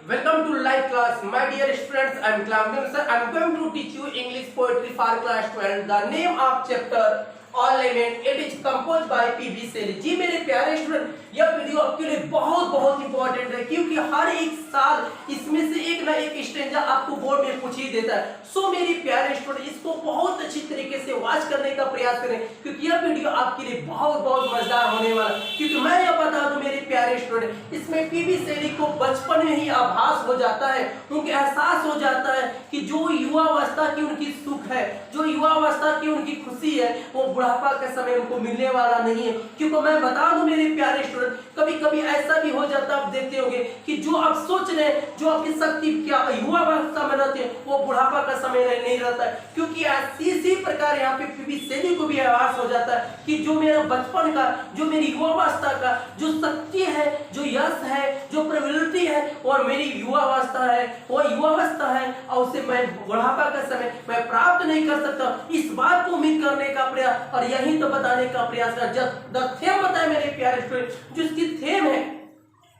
Welcome to live class, my dear students. I am Clamdian sir. I am going to teach you English poetry for class 12. The name of chapter Ornament. It is composed by P.B. Shelley. जी मेरे प्यारे student, यह video आपके लिए बहुत important है क्योंकि हर एक साल इसमें से एक ना एक स्टेंजा आपको बोर्ड में पूछ ही देता है। सो मेरे प्यारे स्टूडेंट, इसको बहुत अच्छी तरीके से वॉच करने का प्रयास करें क्योंकि यह वीडियो आपके लिए बहुत मजेदार होने वाला है। क्योंकि मैं यह बता दूं मेरे प्यारे स्टूडेंट, इसमें पीबी शैली को बचपन में ही आभास हो जाता है, उनके एहसास हो जाता है कि जो युवावस्था की उनकी सुख है, जो युवावस्था की उनकी खुशी है, वो बुढ़ापा के समय उनको मिलने वाला नहीं है। क्योंकि मैं बता दूं मेरे प्यारे स्टूडेंट, कभी ऐसा भी हो जाता है, आप देखते होंगे कि जो आप सोच रहे हैं, जो आपकी शक्ति क्या युवावस्था में रहती है, वो बुढ़ापा का समय नहीं रहता है। क्योंकि इसी प्रकार यहाँ पे पीबी शैली को भी आभास हो जाता है कि जो मेरा बचपन का, जो मेरी युवावस्था का जो शक्ति है, जो यश है, जो प्रवृत्ति है, और मेरी युवावस्था है, वो युवावस्था है, और उसे मैं बुढ़ापा का समय मैं प्राप्त नहीं कर सकता। इस बात को उम्मीद करने का प्रयास और यही तो बताने का प्रयास कर जब द थेम बताए मेरे प्यारे स्टूडेंट, जो इसकी थेम है,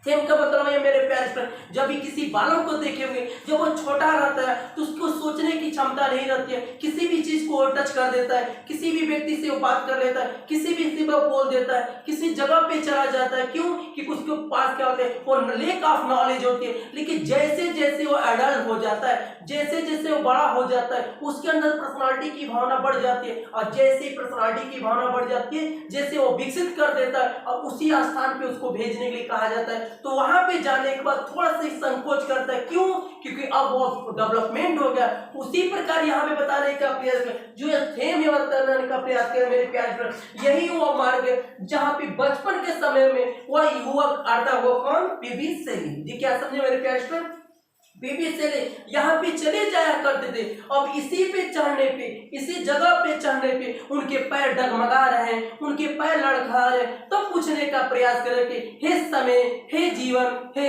थेम का मतलब है मेरे प्यारे स्टूडेंट, जब भी किसी बालक को देखेंगे जब वो छोटा रहता है तो उसको सोचने की क्षमता नहीं रहती है, किसी भी चीज को टच कर देता है, किसी भी व्यक्ति से वो बात कर लेता है, किसी भी से वो बोल देता है, किसी जगह पे चला जाता है। क्यों? कि उसके पास क्या होते हैं, वो लेक ऑफ नॉलेज होती है। लेकिन जैसे वो एडल्ट हो जाता है, जैसे वो बड़ा हो जाता है, उसके अंदर पर्सनालिटी की भावना बढ़ जाती है, और जैसे पर्सनालिटी की भावना बढ़ जाती है, जैसे वो विकसित कर देता है और उसी स्थान पे उसको भेजने के लिए कहा जाता है, तो वहां पे जाने के बाद थोड़ा सा संकोच करता है। क्यों? क्योंकि अब वो डेवलपमेंट हो गया। उसी प्रकार यहाँ पे बताने का प्रयास कर, जो थेम ये बताने का प्रयास कर मेरे प्यारे, यही वो मार्ग है जहाँ पे बचपन के समय में वह युवक आता है। वो कौन? पीबी शैली जी। क्या समझे मेरे प्यारे स्टूडेंट? पीबी शैली यहाँ पे चले जाया करते थे। अब इसी पे चढ़ने पे, इसी जगह पे चढ़ने पे उनके पैर डगमगा रहे हैं, उनके पैर लड़खड़ा रहे हैं। तब पूछने का प्रयास करें कि हे समय, हे जीवन, हे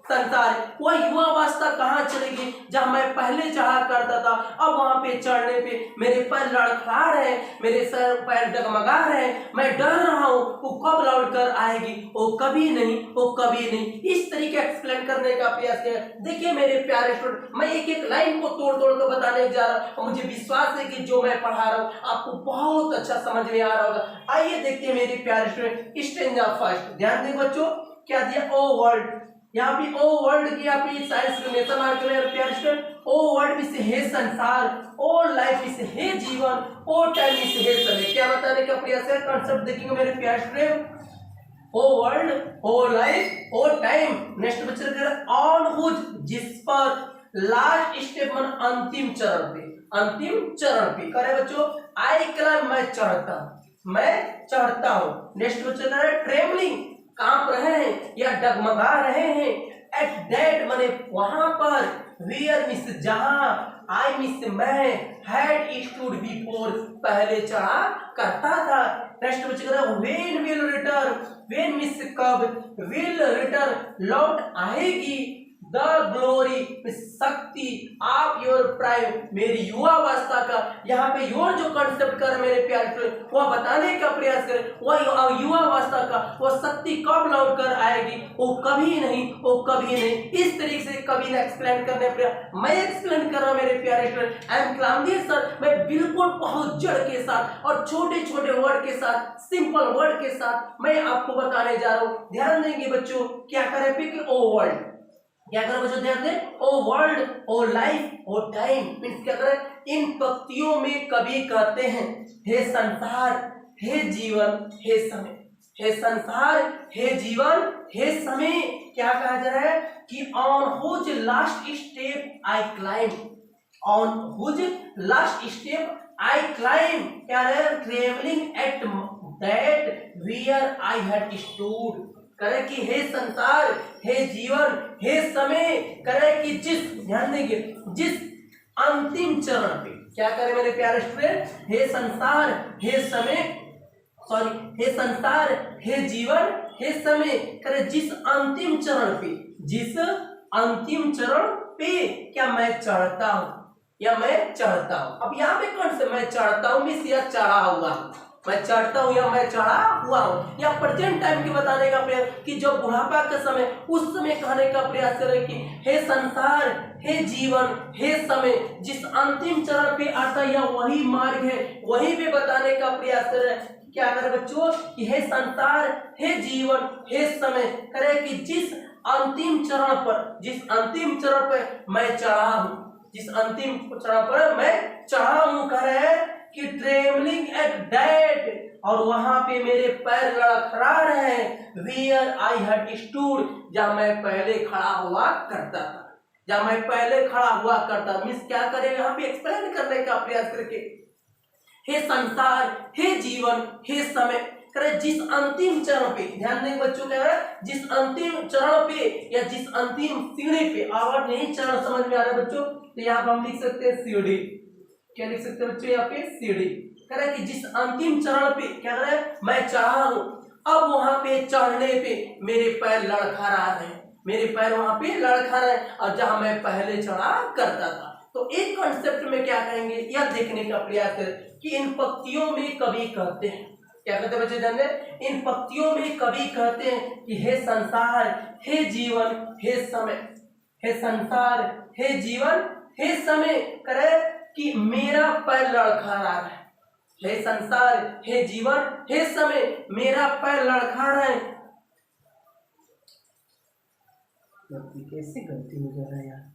संसार, वह युवावस्था कहाँ चलेगी जहाँ मैं पहले चढ़ा करता था, अब वहां पे चढ़ने पे मेरे पैर लड़खड़ा रहे हैं, मेरे सर पैर डगमगा रहे हैं, मैं डर रहा हूँ वो कब लौट कर आएगी, वो कभी नहीं, वो कभी नहीं। इस तरीके एक्सप्लेन करने का प्रयास किया। देखिए मेरे प्यारे स्टूडेंट, मैं एक लाइन को तोड़ कर बताने जा रहा हूँ। मुझे विश्वास है कि जो मैं पढ़ा रहा हूँ आपको बहुत अच्छा समझ में आ रहा होगा। आइए देखते हैं मेरे प्यारे स्टूडेंट, स्टेंजा फर्स्ट। ध्यान दें बच्चों, क्या दिया? ओ वर्ल्ड। यहाँ पे ओ वर्ल्ड की आपकी साइंस रिलेशन आ गया प्यारे स्टूडेंट। ओ वर्ल्ड में से हे संसार, ओ लाइफ में से हे जीवन, ओ टाइम में से हे समय। क्या बताने का प्रयास है? कॉन्सेप्ट देखेंगे मेरे प्यारे स्टूडेंट। ओ वर्ल्ड, ओ लाइफ, ओ टाइम। नेक्स्ट बच्चे कर ऑन हुज, जिस पर लास्ट स्टेप मन अंतिम चरण पे, अंतिम चरण पे करे बच्चों। आई क्लाइम, मैं चढ़ता, मैं चढ़ता हूँ। नेक्स्ट बच्चे कर ट्रेवलिंग, कांप रहे हैं या डगमगा रहे हैं। एट दैट माने वहां पर, वेयर मिस जहां, आई मिस मैं, हैड स्टूड बिफोर पहले चढ़ा करता था। नेक्स्ट बच्चे कह रहा है when will return, when miss कब, विल रिटर्न लौट आएगी। द ग्लोरी शक्ति ऑफ योर प्राइम, मेरी युवावस्था का, यहाँ पे योर जो कंसेप्ट कर मेरे प्यारे वह बताने का प्रयास करे। वह युवावस्था का वह शक्ति कब लौट कर आएगी, वो कभी नहीं, वो कभी नहीं। इस तरीके से कभी ना एक्सप्लेन करने प्रयास मैं एक्सप्लेन कर रहा हूँ मेरे प्यारे स्टूडेंट। आई एम क्लामदियन सर। मैं बिल्कुल बहुत जड़ के साथ और छोटे वर्ड के साथ, सिंपल वर्ड के साथ मैं आपको बताने जा रहा हूँ। ध्यान देंगे बच्चों, क्या करें फिर? ओ वर्ल्ड, क्या करें बच्चों? ध्यान दें। ओ वर्ल्ड, ओ लाइफ, ओ टाइम मीन्स क्या करें? इन पंक्तियों में कवि कहते हैं हे संसार, हे जीवन, हे समय। हे संसार, हे जीवन, हे समय। क्या कहा जा रहा है? कि on whose last step I climb, on whose last step I climb. क्या है? Travelling at that where I had stood. करे कि हे संसार, हे जीवन, हे समय, करे कि जिस, ध्यान देंगे, जिस अंतिम चरण पे, क्या करे मेरे प्यारे स्टूडेंट? हे संसार, हे समय, सॉरी, हे संसार, हे जीवन, हे समय, करे जिस अंतिम चरण पे, जिस अंतिम चरण पे क्या मैं चढ़ता हूं, या मैं चढ़ता हूं। अब यहाँ पे कौन से मैं चढ़ता हूं मिस या चढ़ा हुआ, मैं चढ़ता हूँ या मैं चढ़ा हुआ हूँ, या प्रेजेंट टाइम के बताने का प्रयास कि जब बुढ़ापा का समय, उस समय कहने का प्रयास करें कि हे संसार, हे जीवन, हे समय, जिस अंतिम चरण पे आता या वही मार्ग है, वही पे बताने का प्रयास करें। क्या करें बच्चों कि हे संसार, हे जीवन, हे समय, करें कि जिस अंतिम चरण पर मैं चढ़ा हूँ, जिस अंतिम चरण पर मैं चढ़ा हूँ, करे कि ट्रेवलिंग एट दैट, और वहां पे मेरे पैर लड़खड़ा रहे हैं, वेयर आई हैड स्टूड, जहां मैं पहले खड़ा हुआ करता था, जहां मैं पहले खड़ा हुआ करता। मिस क्या करे यहाँ पे एक्सप्लेन करने का प्रयास करके, हे संसार, हे जीवन, हे समय, करे जिस अंतिम चरण पे, ध्यान दें बच्चों, कह रहा है जिस अंतिम चरण पे या जिस अंतिम सीढ़ी पे, आवाज नहीं चरण समझ में आ रहा है बच्चों, तो यहाँ पर हम लिख सकते हैं सीढ़ी। क्या लिख सकते हैं बच्चों यहाँ पे? सीढ़ी। कह रहा है कि जिस अंतिम चरण पे क्या कह रहा है मैं चढ़ा हूं, अब वहां पे चढ़ने पे मेरे पैर लड़खड़ा रहे हैं, मेरे पैर वहां पे लड़खड़ा रहे हैं, और जहां मैं पहले चढ़ा करता था। तो एक कॉन्सेप्ट में क्या कहेंगे, यह देखने का प्रयास करें कि इन पंक्तियों में कवि कहते हैं, क्या कहते हैं बच्चे जान रहे? इन पंक्तियों में कवि कहते हैं कि हे संसार, हे जीवन, हे समय, हे संसार, हे जीवन, हे समय, करे कि मेरा पैर लड़खड़ा रहा है, हे संसार, हे जीवन, हे समय, मेरा पैर लड़खड़ा रहा है। कैसी गलती हो जा रहा है यार।